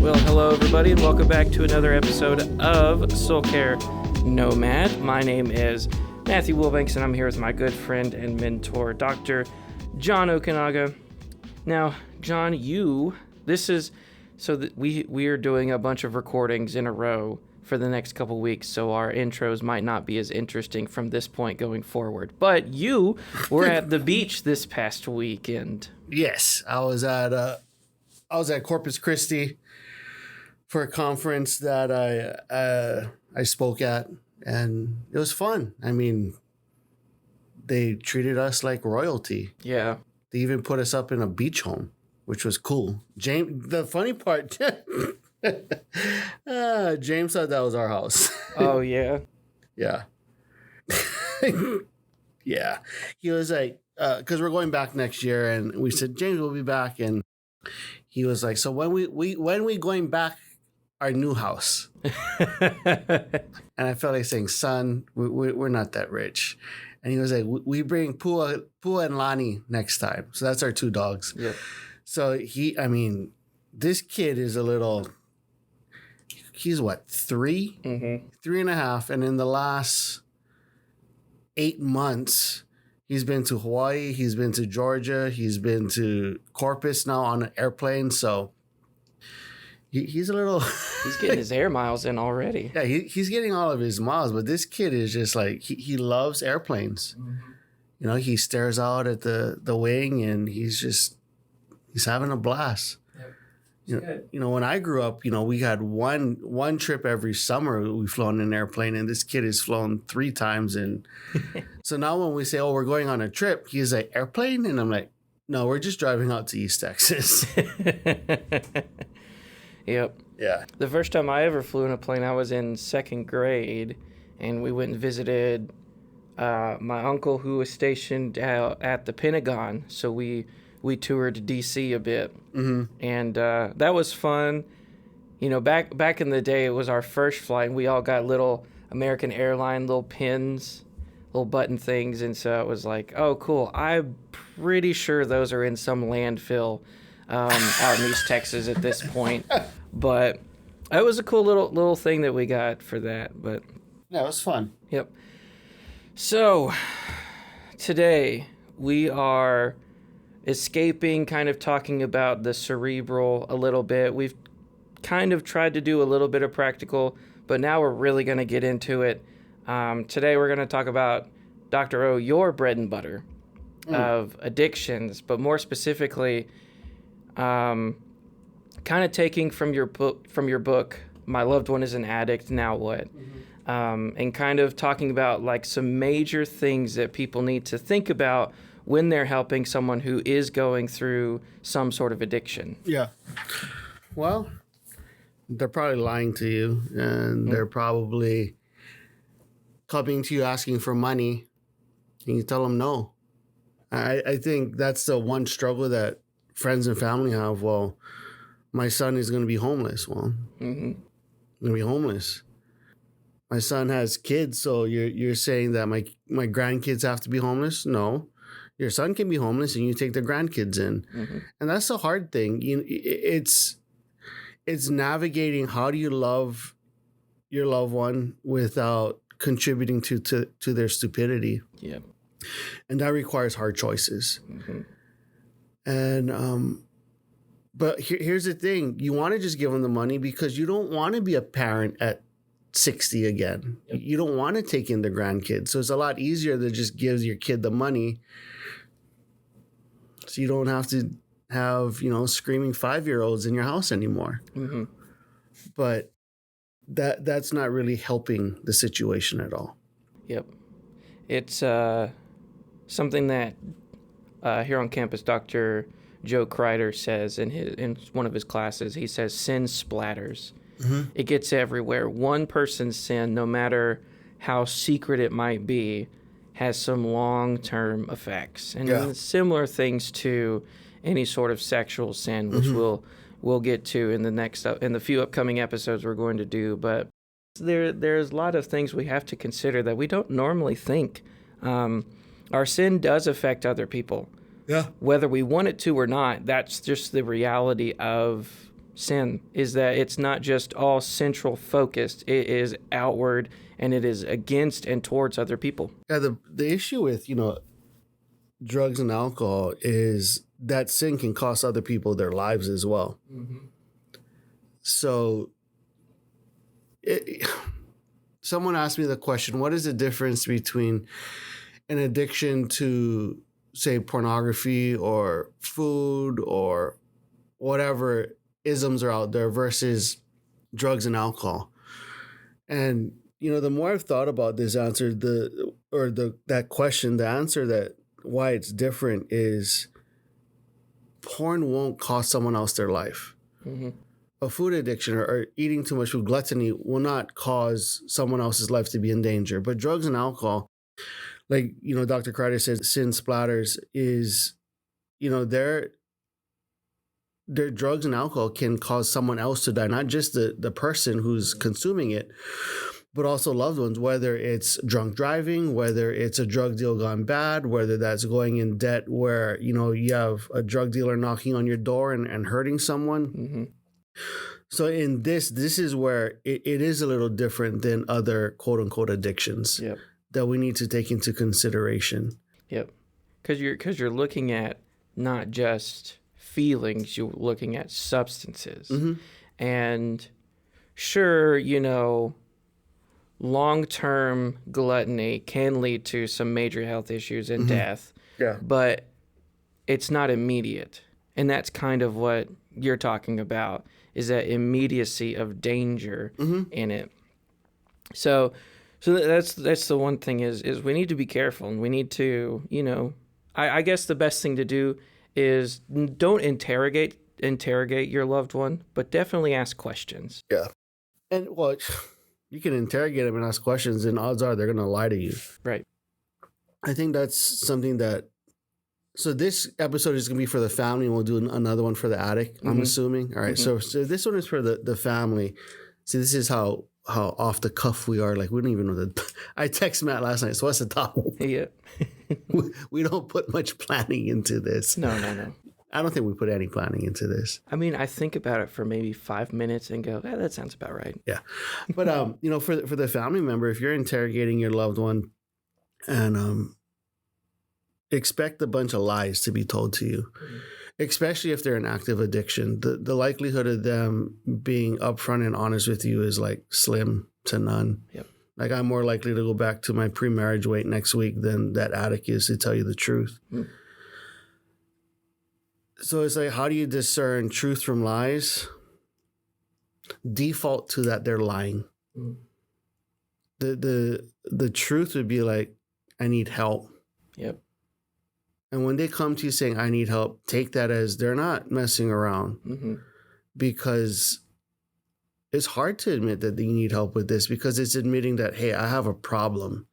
Well, hello everybody, and welcome back to another episode of Soul Care Nomad. My name is Matthew Wilbanks, and I'm here with my good friend and mentor, Dr. John Okanaga. Now, John, we are doing a bunch of recordings in a row for the next couple weeks, so our intros might not be as interesting from this point going forward. But you were at the beach this past weekend. Yes, I was at Corpus Christi for a conference that I spoke at, and it was fun. I mean, they treated us like royalty. Yeah. They even put us up in a beach home, which was cool. The funny part, James thought that was our house. Oh, yeah? Yeah. Yeah. He was like, because we're going back next year, and we said, James will be back, and he was like, so when we going back our new house? And I felt like saying, son, we're not that rich. And he was like, we bring Pua and Lani next time. So that's our two dogs. Yep. So this kid is he's what, 3? Mm-hmm. 3.5. And in the last 8 months, he's been to Hawaii, he's been to Georgia, he's been to Corpus now on an airplane. So he's a little... He's getting his air miles in already. Yeah, he's getting all of his miles, but this kid is just like, he loves airplanes. Mm-hmm. You know, he stares out at the wing, and he's having a blast. Yep. You know, when I grew up, you know, we had one trip every summer we flown in an airplane, and this kid has flown 3 times. And so now when we say, oh, we're going on a trip, he's like, airplane? And I'm like, no, we're just driving out to East Texas. Yep. Yeah. The first time I ever flew in a plane, I was in 2nd grade, and we went and visited my uncle who was stationed out at the Pentagon. So we toured D.C. a bit, mm-hmm. and that was fun. You know, back in the day, it was our first flight, and we all got little American Airlines little pins, little button things, and so it was like, oh, cool. I'm pretty sure those are in some landfill out in East Texas at this point. But it was a cool little thing that we got for that. But yeah, it was fun. Yep. So today we are escaping, kind of talking about the cerebral a little bit. We've kind of tried to do a little bit of practical, but now we're really going to get into it. Today we're going to talk about, Dr. O, your bread and butter of addictions, but more specifically, kind of taking from your book, My Loved One is an Addict, Now What? Mm-hmm. And kind of talking about like some major things that people need to think about when they're helping someone who is going through some sort of addiction. Yeah. Well, they're probably lying to you, and they're probably coming to you asking for money, and you tell them no. I think that's the one struggle that friends and family have. Well, my son is going to be homeless. Well, mm-hmm. Going to be homeless. My son has kids, so you're saying that my grandkids have to be homeless? No. Your son can be homeless, and you take the grandkids in. Mm-hmm. And that's the hard thing. It's navigating how do you love your loved one without contributing to their stupidity. Yeah. And that requires hard choices. Mm-hmm. And but here's the thing. You want to just give them the money because you don't want to be a parent at 60 again. Yep. You don't want to take in the grandkids. So it's a lot easier to just give your kid the money so you don't have to have, screaming 5-year-olds in your house anymore. Mm-hmm. But that's not really helping the situation at all. Yep. It's something that here on campus, Dr. Joe Kreider says in one of his classes. He says sin splatters. Mm-hmm. It gets everywhere. One person's sin, no matter how secret it might be, has some long-term effects. And similar things to any sort of sexual sin, which we'll get to in the few upcoming episodes we're going to do. But there's a lot of things we have to consider that we don't normally think. Our sin does affect other people. Yeah. Whether we want it to or not, that's just the reality of sin, is that it's not just all central focused. It is outward, and it is against and towards other people. Yeah, the issue with, drugs and alcohol is that sin can cost other people their lives as well. Mm-hmm. So someone asked me the question, what is the difference between an addiction to, say, pornography or food or whatever isms are out there versus drugs and alcohol? And, the more I've thought about this answer, that question, the answer that why it's different is porn won't cost someone else their life. Mm-hmm. A food addiction or eating too much food, gluttony, will not cause someone else's life to be in danger. But drugs and alcohol, like, Dr. Kreider said, sin splatters is, their drugs and alcohol can cause someone else to die, not just the person who's consuming it, but also loved ones, whether it's drunk driving, whether it's a drug deal gone bad, whether that's going in debt where, you have a drug dealer knocking on your door and hurting someone. Mm-hmm. So in this is where it is a little different than other quote unquote addictions. Yep. That we need to take into consideration. Yep. Because you're looking at not just feelings, you're looking at substances. Mm-hmm. And sure, long-term gluttony can lead to some major health issues and death. Yeah. But it's not immediate. And that's kind of what you're talking about, is that immediacy of danger in it. So that's the one thing is we need to be careful, and we need to, I guess the best thing to do is don't interrogate your loved one, but definitely ask questions. Yeah. And well, you can interrogate them and ask questions, and odds are they're going to lie to you. Right. I think that's something that. So this episode is going to be for the family, and we'll do another one for the addict, I'm assuming. All right. So this one is for the family. See, this is how off the cuff we are. Like, we don't even know I text Matt last night. So what's the topic? Yeah. we don't put much planning into this. No. I don't think we put any planning into this. I mean, I think about it for maybe 5 minutes and go, that sounds about right. Yeah. But, for the family member, if you're interrogating your loved one and expect a bunch of lies to be told to you, especially if they're in active addiction, the likelihood of them being upfront and honest with you is like slim to none. Yep. Like, I'm more likely to go back to my pre-marriage weight next week than that addict is to tell you the truth. Mm. So it's like, how do you discern truth from lies? Default to that they're lying. Mm. The truth would be like, I need help. Yep. And when they come to you saying, I need help, take that as they're not messing around. Because it's hard to admit that you need help with this, because it's admitting that, hey, I have a problem.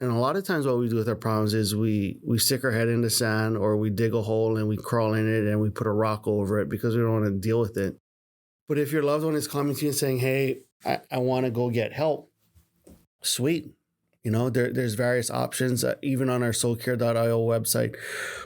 And a lot of times what we do with our problems is we stick our head in the sand, or we dig a hole and we crawl in it and we put a rock over it because we don't want to deal with it. But if your loved one is coming to you and saying, hey, I want to go get help, sweet. There's various options. Even on our soulcare.io website,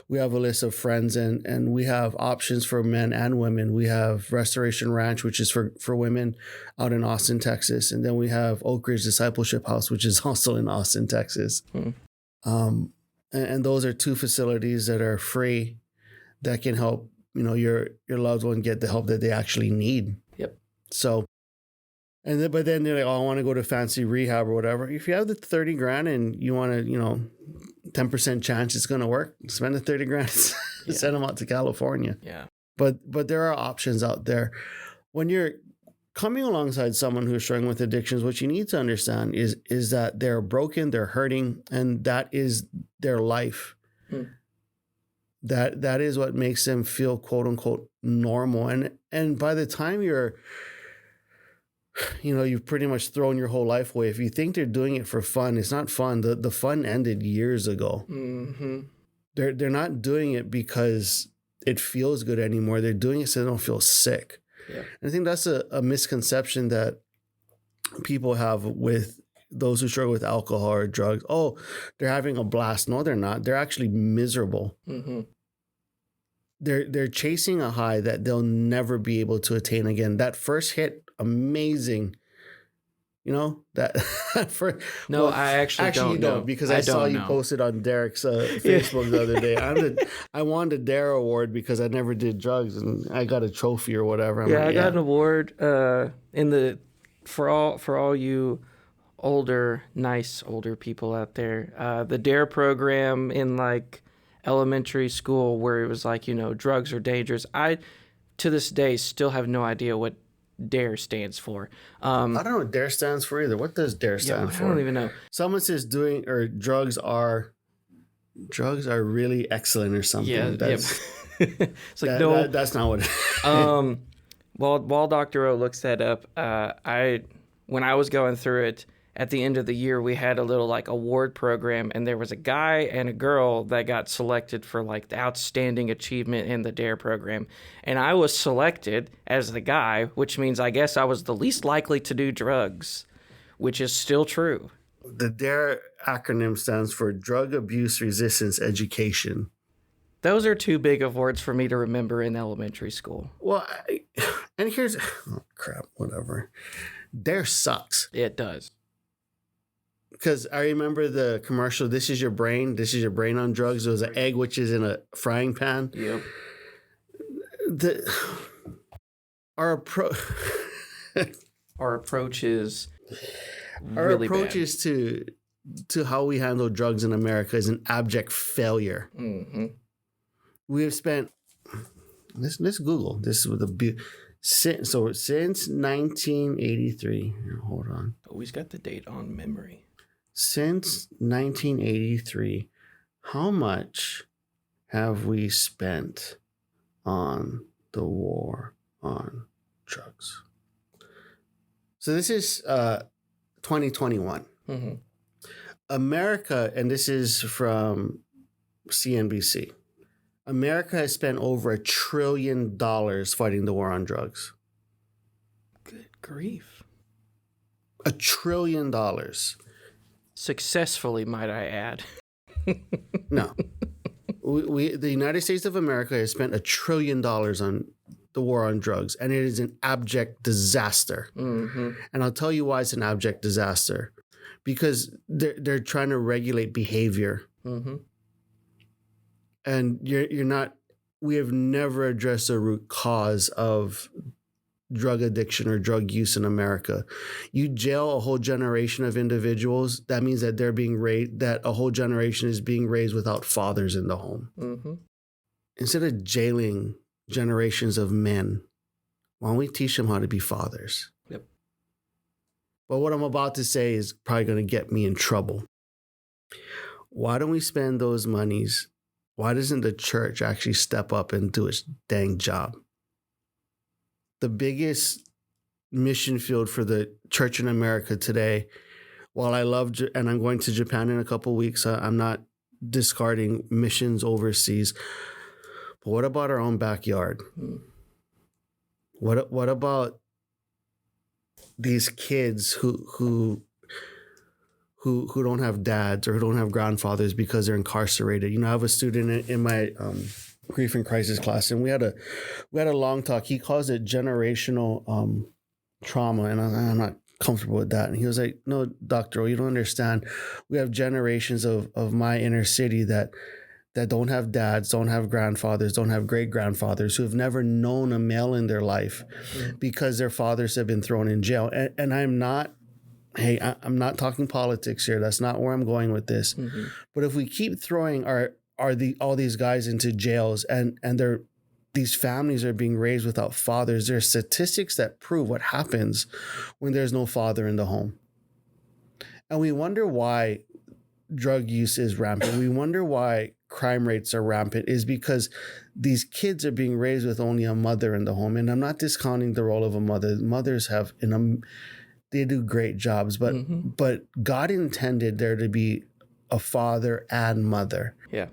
we have a list of friends, and we have options for men and women. We have Restoration Ranch, which is for women out in Austin, Texas. And then we have Oak Ridge Discipleship House, which is also in Austin, Texas. And those are two facilities that are free that can help, your loved one get the help that they actually need. Yep. So, but then they're like, oh, I want to go to fancy rehab or whatever. If you have the 30 grand and you want to, 10% chance it's going to work, spend the 30 grand, send them out to California. Yeah. But there are options out there. When you're coming alongside someone who's struggling with addictions, what you need to understand is that they're broken, they're hurting, and that is their life. That is what makes them feel, quote unquote, normal. And by the time you've pretty much thrown your whole life away, if you think they're doing it for fun, it's not fun. The fun ended years ago. They're not doing it because it feels good anymore. They're doing it so they don't feel sick. Yeah. And I think that's a misconception that people have with those who struggle with alcohol or drugs. Oh, they're having a blast. No, they're not. They're actually miserable. they're chasing a high that they'll never be able to attain again. That first hit, amazing. You know that first. No, I actually you don't know. don't, because I I saw don't you know. posted on Derek's Yeah. Facebook the other day. I won the Dare Award because I never did drugs and I got a trophy or whatever. Yeah, I got an award in the for all you nice older people out there. The Dare program in like elementary school, where it was like, drugs are dangerous. I to this day still have no idea what Dare stands for. I don't know what Dare stands for either. What does Dare stand for? I don't even know. Someone says drugs are really excellent or something. Yeah, That's, it's like no. That's not what it is. While Dr. O looks that up, when I was going through it at the end of the year, we had a little like award program, and there was a guy and a girl that got selected for like the outstanding achievement in the Dare program, and I was selected as the guy, which means I guess I was the least likely to do drugs, which is still true. The Dare acronym stands for Drug Abuse Resistance Education. Those are too big of words for me to remember in elementary school. Well, and here's crap, whatever. Dare sucks. It does. Because I remember the commercial, this is your brain on drugs. There was an egg which is in a frying pan. Yep. Our approach is really bad. is to how we handle drugs in America is an abject failure. Mm-hmm. We have spent, let's Google. This is since 1983. Hold on. Always got the date on memory. Since 1983, how much have we spent on the war on drugs? So this is 2021. Mm-hmm. America, and this is from CNBC, America has spent over $1 trillion fighting the war on drugs. Good grief. $1 trillion. Successfully, might I add. No. The United States of America has spent $1 trillion on the war on drugs, and it is an abject disaster. Mm-hmm. And I'll tell you why it's an abject disaster. Because they're trying to regulate behavior. Mm-hmm. And we have never addressed the root cause of drug addiction or drug use in America. You jail a whole generation of individuals, that means that they're being raised, that a whole generation is being raised without fathers in the home. Mm-hmm. Instead of jailing generations of men, why don't we teach them how to be fathers? Yep. But what I'm about to say is probably going to get me in trouble. Why don't we spend those monies? Why doesn't the church actually step up and do its dang job? The biggest mission field for the church in America today, while I love, and I'm going to Japan in a couple of weeks, I'm not discarding missions overseas. But what about our own backyard? What about these kids who don't have dads or who don't have grandfathers because they're incarcerated? I have a student in my grief and crisis class, and we had a long talk. He calls it generational trauma, and I'm not comfortable with that. And he was like, "No, doctor, you don't understand. We have generations of my inner city that don't have dads, don't have grandfathers, don't have great grandfathers, who have never known a male in their life because their fathers have been thrown in jail." And I'm not. Hey, I'm not talking politics here. That's not where I'm going with this. Mm-hmm. But if we keep throwing all these guys into jails and these families are being raised without fathers, there are statistics that prove what happens when there's no father in the home. And we wonder why drug use is rampant. We wonder why crime rates are rampant, is because these kids are being raised with only a mother in the home. And I'm not discounting the role of a mother. Mothers have they do great jobs, but mm-hmm. but God intended there to be a father and mother. Yeah.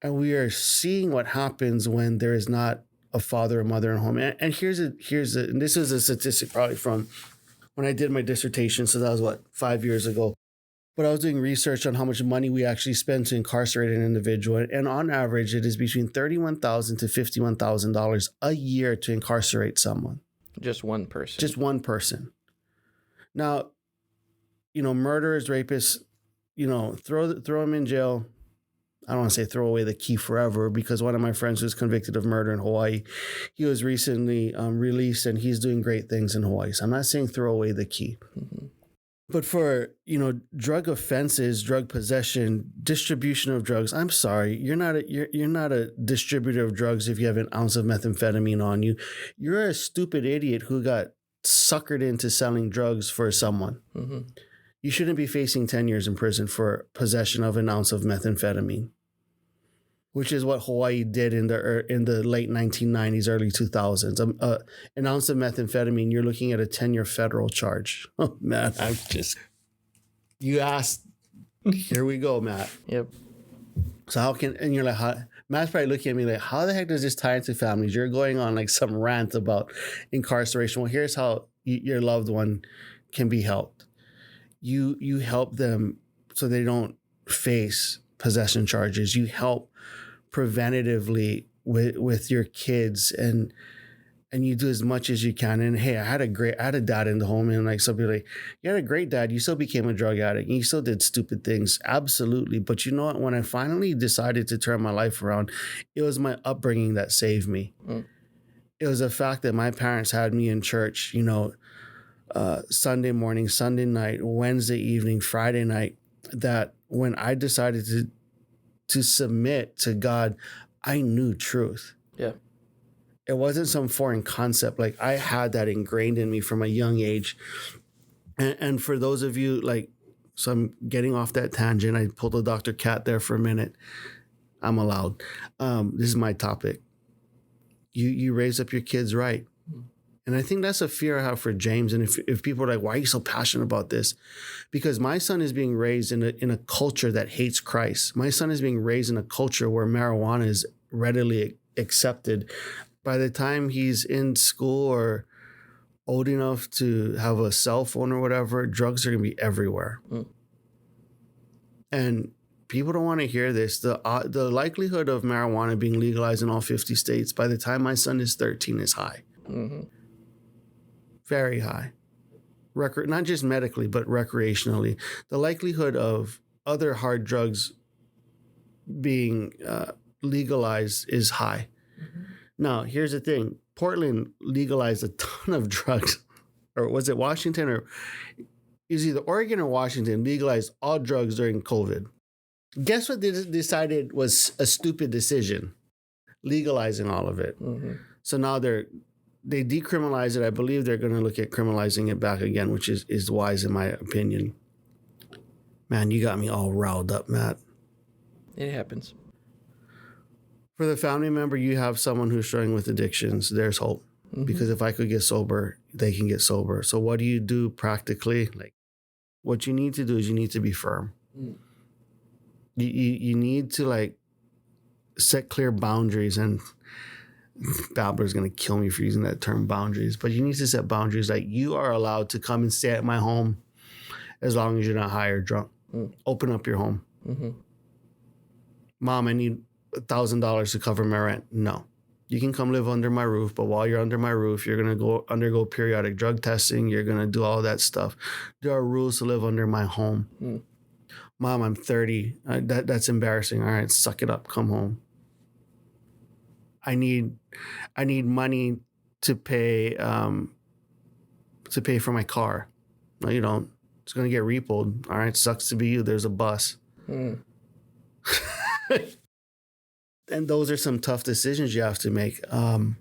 And we are seeing what happens when there is not a father or mother in home. And and this is a statistic probably from when I did my dissertation. So that was 5 years ago. But I was doing research on how much money we actually spend to incarcerate an individual, and on average, it is between $31,000 to $51,000 a year to incarcerate someone. Just one person. Just one person. Now, murderers, rapists, throw them in jail. I don't want to say throw away the key forever, because one of my friends who's convicted of murder in Hawaii, he was recently released and he's doing great things in Hawaii. So I'm not saying throw away the key. Mm-hmm. But for, drug offenses, drug possession, distribution of drugs, I'm sorry, you're not a distributor of drugs if you have an ounce of methamphetamine on you. You're a stupid idiot who got suckered into selling drugs for someone. Mm-hmm. You shouldn't be facing 10 years in prison for possession of an ounce of methamphetamine, which is what Hawaii did in the late 1990s, early 2000s. An ounce of methamphetamine, you're looking at a 10-year federal charge. Oh, man, you asked. Here we go, Matt. Yep. So and you're like, Matt's probably looking at me like, how the heck does this tie into families? You're going on like some rant about incarceration. Well, here's how your loved one can be helped. You help them so they don't face possession charges. You help preventatively with your kids, and you do as much as you can. And hey, I had a dad in the home, and like some people like, you had a great dad, you still became a drug addict and you still did stupid things. Absolutely. But you know what, when I finally decided to turn my life around, it was my upbringing that saved me. It was the fact that my parents had me in church, Sunday morning, Sunday night, Wednesday evening, Friday night, that when I decided to submit to God, I knew truth. Yeah. It wasn't some foreign concept. Like, I had that ingrained in me from a young age. And for those of you, so I'm getting off that tangent. I pulled a Dr. Cat there for a minute. I'm allowed. This is my topic. You raise up your kids right. And I think that's a fear I have for James. And if people are like, why are you so passionate about this? Because my son is being raised in a culture that hates Christ. My son is being raised in a culture where marijuana is readily accepted. By the time he's in school or old enough to have a cell phone or whatever, drugs are going to be everywhere. And people don't want to hear this. The likelihood of marijuana being legalized in all 50 states by the time my son is 13 is high. Mm-hmm. Very high. Not just medically, but recreationally. The likelihood of other hard drugs being legalized is high. Mm-hmm. Now, here's the thing. Portland legalized a ton of drugs. Or was it Washington? Or it was either Oregon or Washington legalized all drugs during COVID. Guess what they decided was a stupid decision? Legalizing all of it. Mm-hmm. So now they decriminalize it. I believe they're going to look at criminalizing it back again, which is wise in my opinion. Man, you got me all riled up, Matt. It happens. For the family member, you have someone who's struggling with addictions. There's hope. Mm-hmm. Because if I could get sober, they can get sober. So what do you do practically? Like, what you need to do is you need to be firm. Mm. You need to set clear boundaries, and Babbler's going to kill me for using that term, boundaries, but you need to set boundaries. Like, you are allowed to come and stay at my home as long as you're not high or drunk. Open up your home. Mm-hmm. Mom, I need $1,000 to cover my rent. No, you can come live under my roof, but while you're under my roof, you're going to undergo periodic drug testing. You're going to do all that stuff. There are rules to live under my home. Mom, I'm 30. That's embarrassing. All right, suck it up. Come home. I need money to pay for my car. No, you don't. It's gonna get repoed. All right, sucks to be you. There's a bus. And those are some tough decisions you have to make. I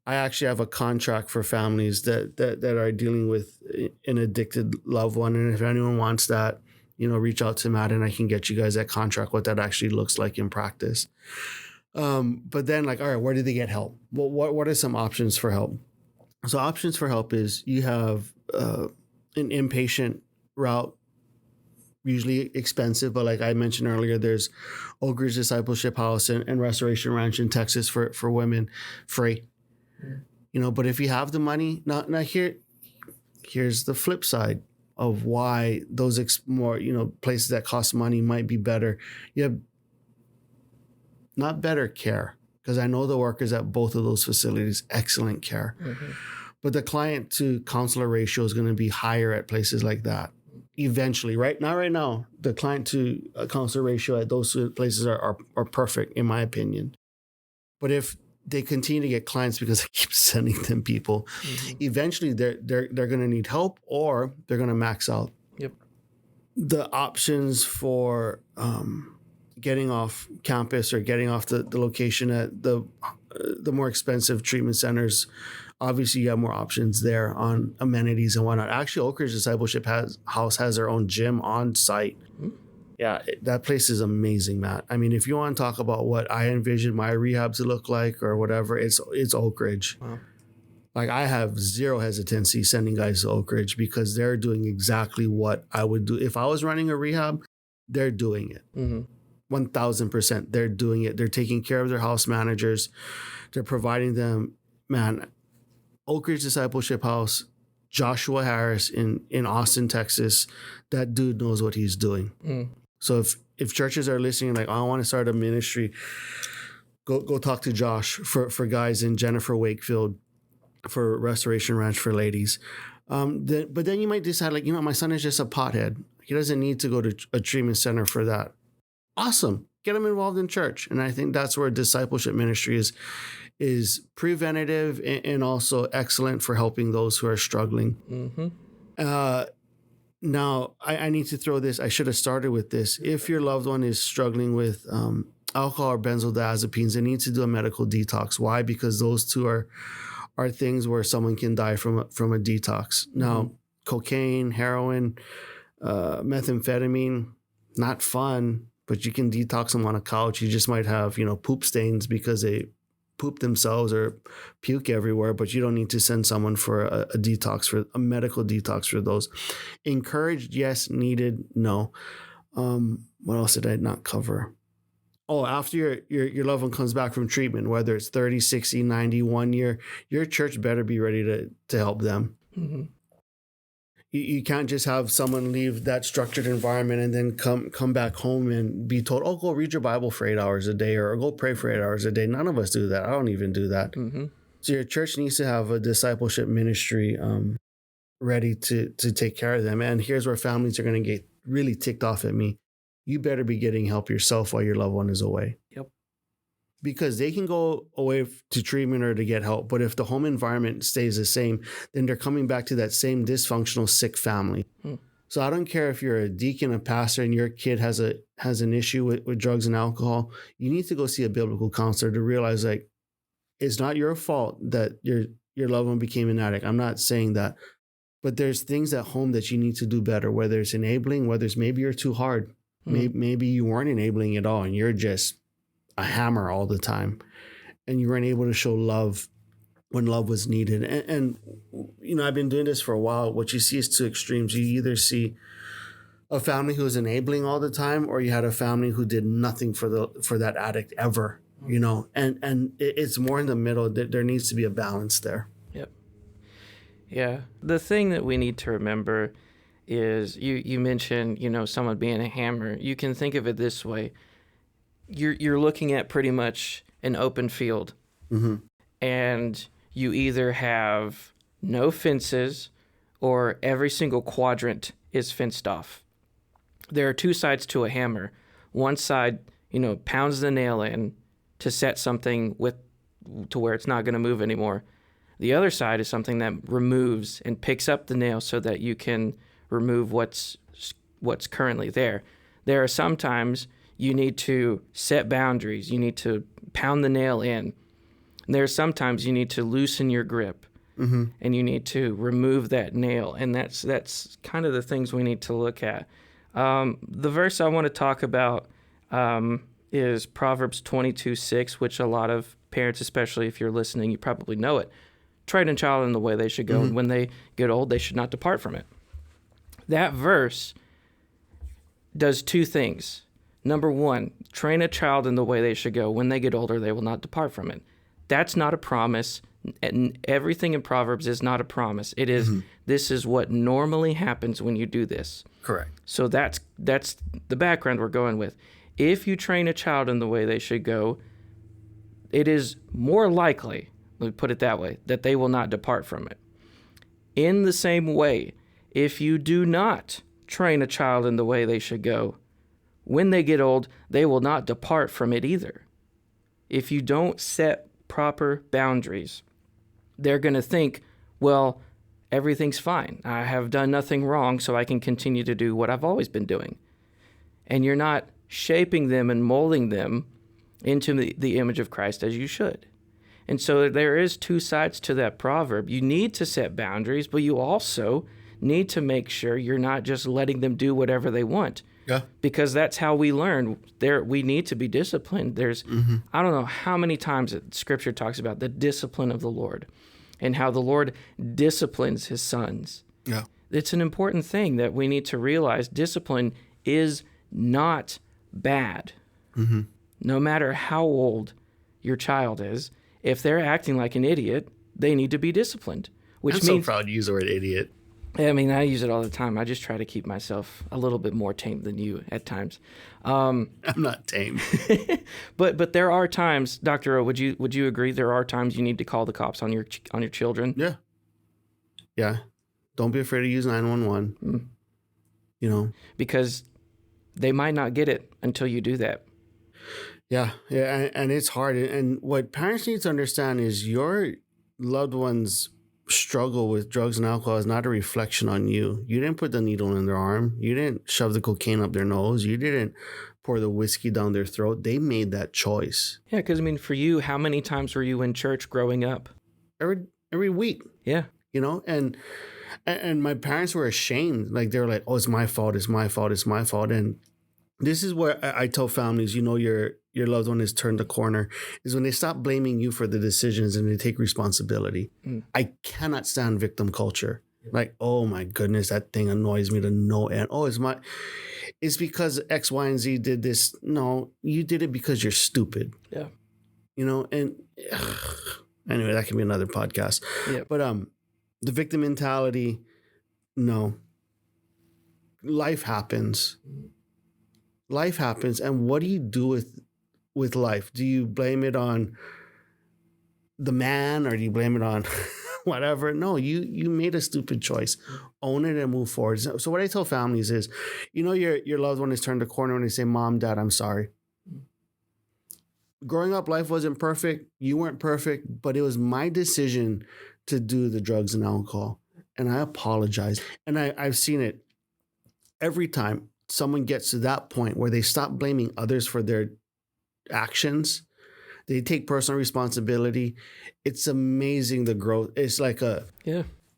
actually have a contract for families that are dealing with an addicted loved one, and if anyone wants that, reach out to Matt and I can get you guys that contract, what that actually looks like in practice. But then all right, where do they get help? Well, what are some options for help? So options for help is you have an inpatient route, usually expensive, but like I mentioned earlier, there's Oak Ridge Discipleship House and Restoration Ranch in Texas for women, free. But if you have the money, now here's the flip side. of why those more, places that cost money might be better. You have not better care, because I know the workers at both of those facilities, excellent care. Mm-hmm. But the client to counselor ratio is going to be higher at places like that. Eventually, not right now, the client to counselor ratio at those places are perfect, in my opinion. But if they continue to get clients because I keep sending them people, eventually they're going to need help, or they're going to max out. Yep. The options for getting off campus or getting off the location at the more expensive treatment centers, obviously you have more options there on amenities and whatnot. Actually, Oak Ridge Discipleship House has their own gym on site. Mm-hmm. Yeah, that place is amazing, Matt. I mean, if you want to talk about what I envision my rehab to look like or whatever, it's Oak Ridge. Wow. Like, I have zero hesitancy sending guys to Oak Ridge because they're doing exactly what I would do. If I was running a rehab, they're doing it. Mm-hmm. 1,000%. They're doing it. They're taking care of their house managers. They're providing them, man, Oak Ridge Discipleship House, Joshua Harris in Austin, Texas. That dude knows what he's doing. Mm. So if churches are listening, like, I want to start a ministry, go talk to Josh for guys in Jennifer Wakefield, for Restoration Ranch for ladies. But then you might decide, like, my son is just a pothead. He doesn't need to go to a treatment center for that. Awesome. Get him involved in church. And I think that's where discipleship ministry is preventative and also excellent for helping those who are struggling. Mm-hmm. Now, I need to throw this. I should have started with this. If your loved one is struggling with alcohol or benzodiazepines, they need to do a medical detox. Why? Because those two are things where someone can die from a detox. Mm-hmm. Now, cocaine, heroin, methamphetamine, not fun, but you can detox them on a couch. You just might have, poop stains because they poop themselves or puke everywhere, but you don't need to send someone for a detox, for a medical detox for those. Encouraged, yes. Needed, no. What else did I not cover? Oh, after your loved one comes back from treatment, whether it's 30, 60, 90, 1 year, your church better be ready to help them. Mm-hmm. You can't just have someone leave that structured environment and then come back home and be told, oh, go read your Bible for 8 hours a day or go pray for 8 hours a day. None of us do that. I don't even do that. Mm-hmm. So your church needs to have a discipleship ministry ready to take care of them. And here's where families are going to get really ticked off at me. You better be getting help yourself while your loved one is away. Yep. Because they can go away to treatment or to get help. But if the home environment stays the same, then they're coming back to that same dysfunctional, sick family. So I don't care if you're a deacon, a pastor, and your kid has an issue with drugs and alcohol. You need to go see a biblical counselor to realize, like, it's not your fault that your loved one became an addict. I'm not saying that. But there's things at home that you need to do better, whether it's enabling, whether it's maybe you're too hard. Maybe you weren't enabling at all and you're just a hammer all the time, and you weren't able to show love when love was needed. And I've been doing this for a while. What you see is two extremes. You either see a family who is enabling all the time, or you had a family who did nothing for that addict ever. And it's more in the middle. There needs to be a balance there. Yep. Yeah. The thing that we need to remember is you mentioned, someone being a hammer. You can think of it this way. You're looking at pretty much an open field. Mm-hmm. And you either have no fences or every single quadrant is fenced off. There are two sides to a hammer. One side, pounds the nail in to set something to where it's not going to move anymore. The other side is something that removes and picks up the nail so that you can remove what's currently there. There are sometimes you need to set boundaries. You need to pound the nail in. And there are sometimes you need to loosen your grip, mm-hmm. and you need to remove that nail. And that's kind of the things we need to look at. The verse I want to talk about is Proverbs 22:6, which a lot of parents, especially if you're listening, you probably know it. Train a child in the way they should go, mm-hmm. and when they get old, they should not depart from it. That verse does two things. Number one, train a child in the way they should go. When they get older, they will not depart from it. That's not a promise And everything in Proverbs is not a promise. It is, this is what normally happens when you do this. Correct. So that's the background we're going with. If you train a child in the way they should go, it is more likely, let me put it that way, that they will not depart from it. In the same way, if you do not train a child in the way they should go, when they get old, they will not depart from it either. If you don't set proper boundaries, they're going to think, well, everything's fine. I have done nothing wrong, so I can continue to do what I've always been doing. And you're not shaping them and molding them into the image of Christ as you should. And so there is two sides to that proverb. You need to set boundaries, but you also need to make sure you're not just letting them do whatever they want. Yeah. Because that's how we learn. We need to be disciplined. There's, I don't know how many times Scripture talks about the discipline of the Lord and how the Lord disciplines his sons. Yeah. It's an important thing that we need to realize. Discipline is not bad. No matter how old your child is, if they're acting like an idiot, they need to be disciplined. Which I'm means, so proud to use the word idiot. I mean, I use it all the time. I just try to keep myself a little bit more tame than you at times. I'm not tame. But there are times, Dr. O, would you agree there are times you need to call the cops on your children? Yeah. Yeah. Don't be afraid to use 911. You know. Because they might not get it until you do that. Yeah. Yeah. And it's hard. And what parents need to understand is your loved ones struggle with drugs and alcohol is not a reflection on you. You didn't put the needle in their arm. You didn't shove the cocaine up their nose. You didn't pour the whiskey down their throat. They made that choice. Yeah, because I mean, for you, how many times were you in church growing up? Every week. Yeah. You know, and my parents were ashamed. Like they were like, "Oh, it's my fault. It's my fault. It's my fault." And this is where I tell families, you know, your loved one has turned the corner, is when they stop blaming you for the decisions and they take responsibility. I cannot stand victim culture. Like, oh my goodness, that thing annoys me to no end. Oh, it's because X, Y, and Z did this. No, you did it because you're stupid. Yeah. You know, and anyway, that can be another podcast. Yeah. But the victim mentality, no. Life happens. Life happens, and what do you do with life? Do you blame it on the man, or do you blame it on whatever? No, you made a stupid choice. Own it and move forward. So what I tell families is, you know, your loved one has turned the corner when they say, "Mom, Dad, I'm sorry." Growing up, life wasn't perfect. You weren't perfect, but it was my decision to do the drugs and alcohol, and I apologize. And I've seen it every time someone gets to that point where they stop blaming others for their actions. They take personal responsibility. It's amazing, the growth. It's like I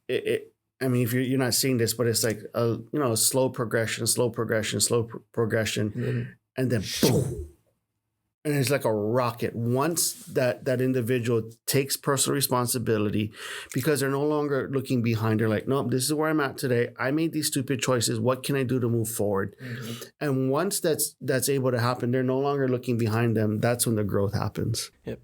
mean, if you're not seeing this, but it's like a slow progression, and then boom. And it's like a rocket. Once that individual takes personal responsibility, because they're no longer looking behind, they're like, nope, this is where I'm at today. I made these stupid choices. What can I do to move forward? And once that's able to happen, they're no longer looking behind them. That's when the growth happens. Yep.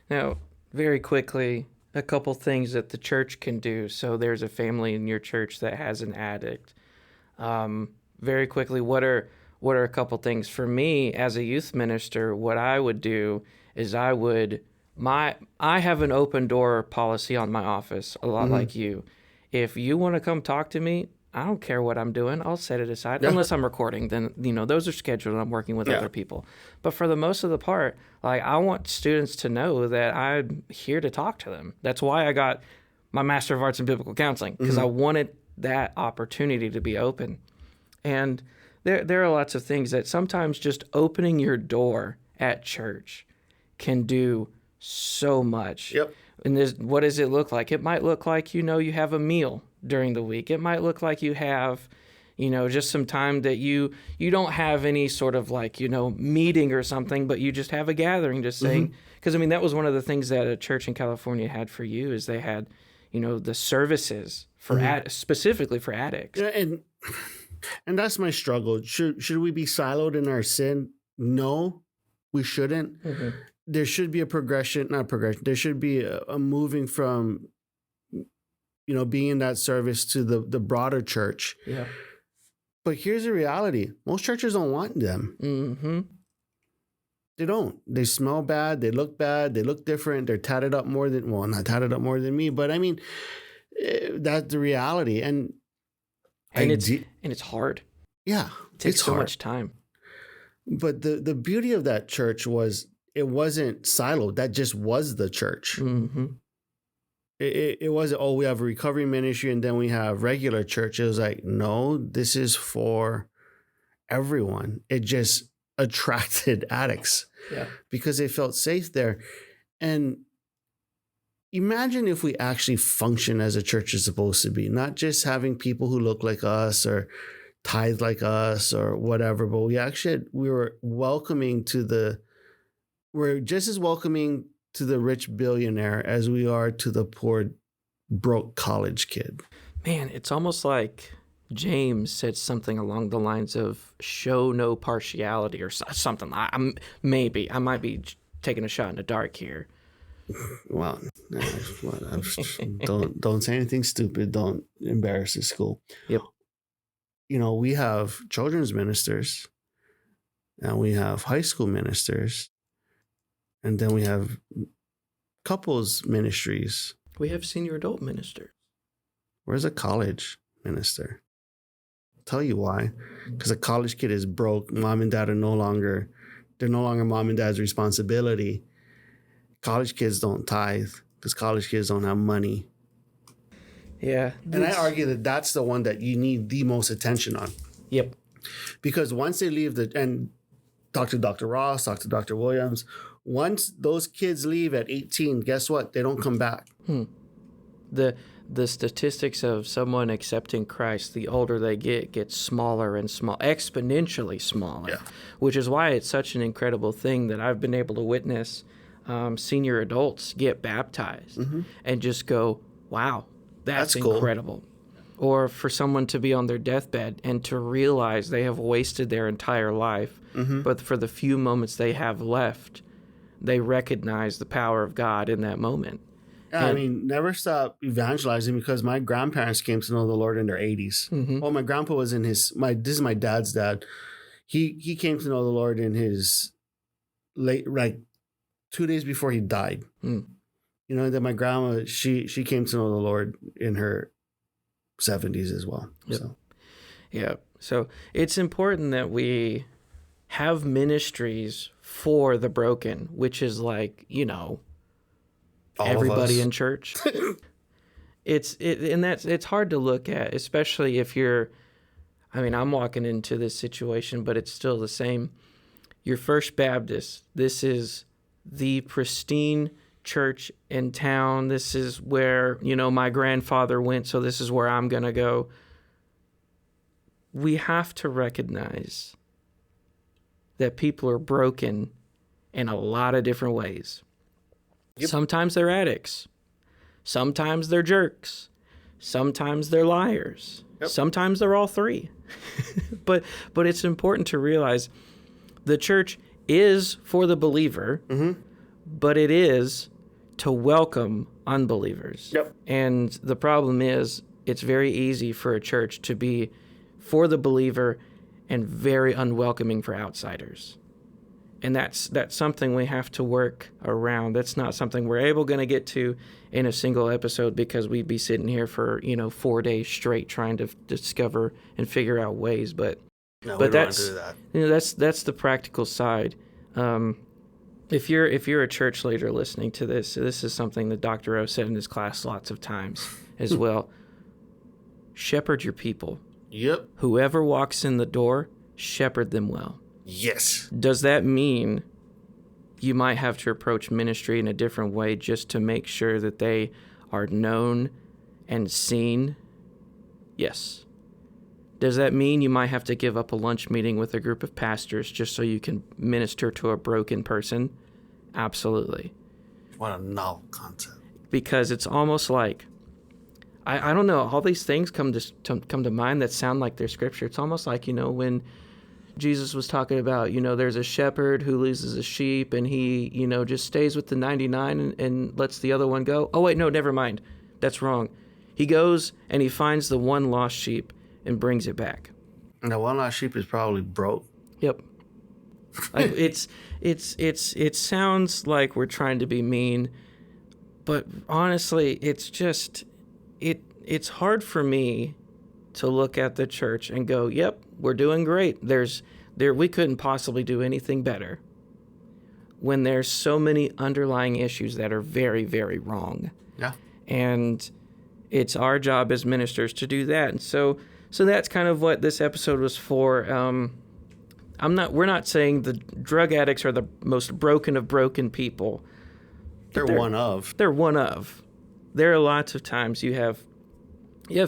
Now, very quickly, a couple things that the church can do. So there's a family in your church that has an addict. Very quickly, what are a couple things? For me, as a youth minister, what I would do is I have an open door policy on my office, a lot like you. If you want to come talk to me, I don't care what I'm doing. I'll set it aside. Yeah. Unless I'm recording, then, those are scheduled and I'm working with other people. But for the most of the part, like, I want students to know that I'm here to talk to them. That's why I got my Master of Arts in Biblical Counseling, because I wanted that opportunity to be open. And there are lots of things that sometimes just opening your door at church can do so much. Yep. And what does it look like? It might look like, you have a meal during the week. It might look like you have, just some time that you don't have any sort of like, meeting or something, but you just have a gathering just saying, because I mean, that was one of the things that a church in California had for you, is they had, the services for specifically for addicts. Yeah, and that's my struggle. Should we be siloed in our sin? No, we shouldn't. there should be a progression, not progression. There should be a moving from, being in that service to the broader church. Yeah. But here's the reality. Most churches don't want them. Mm-hmm. They don't. They smell bad. They look bad. They look different. They're tatted up more than, well, not tatted up more than me, but I mean, that's the reality. And it's hard. Yeah. It takes so much time. But the beauty of that church was it wasn't siloed. That just was the church. Mm-hmm. It wasn't, we have a recovery ministry and then we have regular church. It was like, no, this is for everyone. It just attracted addicts because they felt safe there. And imagine if we actually function as a church is supposed to be, not just having people who look like us or tithe like us or whatever, but we're welcoming we're just as welcoming to the rich billionaire as we are to the poor, broke college kid. Man, it's almost like James said something along the lines of show no partiality or something. I might be taking a shot in the dark here. Well, don't say anything stupid. Don't embarrass the school. Yep. We have children's ministers and we have high school ministers and then we have couples ministries. We have senior adult ministers. Where's a college minister? I'll tell you why. Because a college kid is broke. Mom and dad are no longer mom and dad's responsibility. College kids don't tithe because college kids don't have money. Yeah. And I argue that that's the one that you need the most attention on. Yep. Because once they leave and talk to Dr. Ross, talk to Dr. Williams, once those kids leave at 18, guess what? They don't come back. The statistics of someone accepting Christ, the older they get smaller and exponentially smaller, which is why it's such an incredible thing that I've been able to witness senior adults get baptized and just go, wow, that's incredible. Cool. Or for someone to be on their deathbed and to realize they have wasted their entire life, but for the few moments they have left, they recognize the power of God in that moment. Yeah, never stop evangelizing because my grandparents came to know the Lord in their 80s. Well, my grandpa was this is my dad's dad. He came to know the Lord in his late, 2 days before he died. And then my grandma, she came to know the Lord in her 70s as well. Yep. So it's important that we have ministries for the broken, which is everybody in church. It's hard to look at, especially if you're, I'm walking into this situation, but it's still the same. You're First Baptist. This is the pristine church in town. This is where, my grandfather went, so this is where I'm going to go. We have to recognize that people are broken in a lot of different ways. Yep. Sometimes they're addicts. Sometimes they're jerks. Sometimes they're liars. Yep. Sometimes they're all three. But it's important to realize the church is for the believer, but it is to welcome unbelievers. Yep. And the problem is it's very easy for a church to be for the believer and very unwelcoming for outsiders. And that's something we have to work around. That's not something we're going to get to in a single episode because we'd be sitting here for 4 days straight trying to discover and figure out ways. But we don't want to do that. That's the practical side. If you're a church leader listening to this is something that Dr. O said in his class lots of times as well. Shepherd your people. Yep. Whoever walks in the door, shepherd them well. Yes. Does that mean you might have to approach ministry in a different way just to make sure that they are known and seen? Yes. Does that mean you might have to give up a lunch meeting with a group of pastors just so you can minister to a broken person? Absolutely. What a novel concept. Because it's almost like, I don't know, all these things come to mind that sound like they're scripture. It's almost like, when Jesus was talking about, there's a shepherd who loses a sheep and he, just stays with the 99 and lets the other one go. Oh, wait, no, never mind. That's wrong. He goes and he finds the one lost sheep and brings it back. And that one lost sheep is probably broke. Yep. Like it sounds like we're trying to be mean, but honestly, it's just it's hard for me to look at the church and go, "Yep, we're doing great. We couldn't possibly do anything better." When there's so many underlying issues that are very, very wrong. Yeah. And it's our job as ministers to do that. And so that's kind of what this episode was for. We're not saying the drug addicts are the most broken of broken people. They're one of. They're one of. There are lots of times you have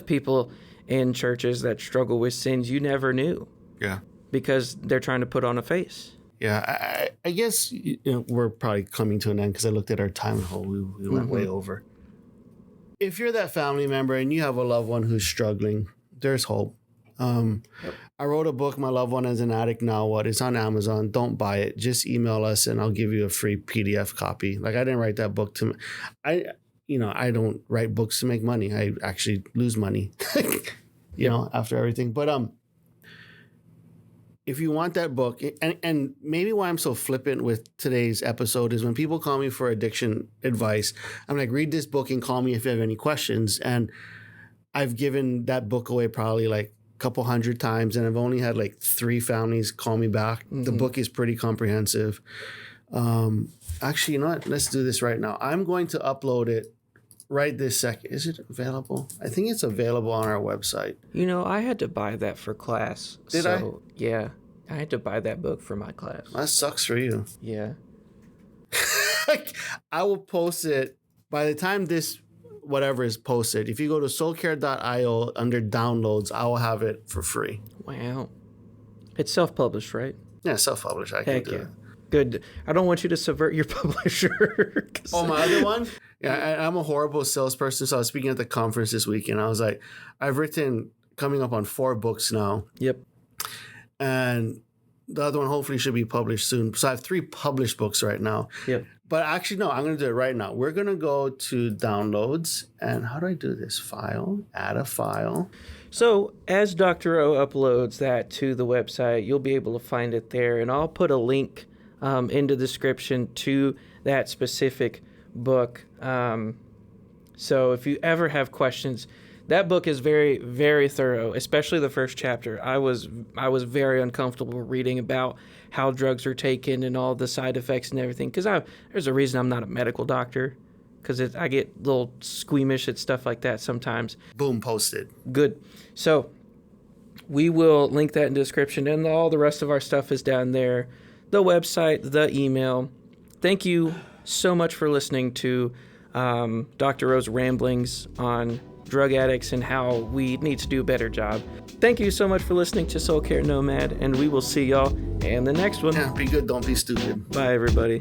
people in churches that struggle with sins you never knew. Yeah. Because they're trying to put on a face. Yeah, I guess we're probably coming to an end because I looked at our time hole. We went way over. If you're that family member and you have a loved one who's struggling, there's hope. Yep. I wrote a book, My Loved One is an Addict Now What? It's on Amazon. Don't buy it. Just email us and I'll give you a free PDF copy. Like, I didn't write that book I don't write books to make money. I actually lose money, after everything. But if you want that book, and maybe why I'm so flippant with today's episode is when people call me for addiction advice, I'm like, read this book and call me if you have any questions. And I've given that book away probably like a couple hundred times, and I've only had like 3 families call me back. Mm-hmm. The book is pretty comprehensive. Actually, you know what? Let's do this right now. I'm going to upload it right this second. Is it available? I think it's available on our website. I had to buy that for class. Did I? Yeah. I had to buy that book for my class. That sucks for you. Yeah. I will post it by the time this whatever is posted. If you go to soulcare.io under downloads, I will have it for free. Wow. It's self-published, right? Yeah, self-published. I can do it. Good. I don't want you to subvert your publisher. Oh, my other one? Yeah, I'm a horrible salesperson. So I was speaking at the conference this week, and I was like, I've written coming up on 4 books now. Yep. And the other one hopefully should be published soon. So I have 3 published books right now. Yep. But actually, no, I'm going to do it right now. We're going to go to downloads. And how do I do this? File, add a file. So as Dr. O uploads that to the website, you'll be able to find it there. And I'll put a link in the description to that specific book. So if you ever have questions, that book is very, very thorough, especially the first chapter. I was very uncomfortable reading about how drugs are taken and all the side effects and everything, because there's a reason I'm not a medical doctor, because I get a little squeamish at stuff like that sometimes. Boom, posted. Good. So we will link that in the description, and all the rest of our stuff is down there. The website, the email. Thank you so much for listening to Dr. O's ramblings on drug addicts and how we need to do a better job. Thank you so much for listening to Soul Care Nomad, and we will see y'all in the next one. Yeah, be good, don't be stupid. Bye, everybody.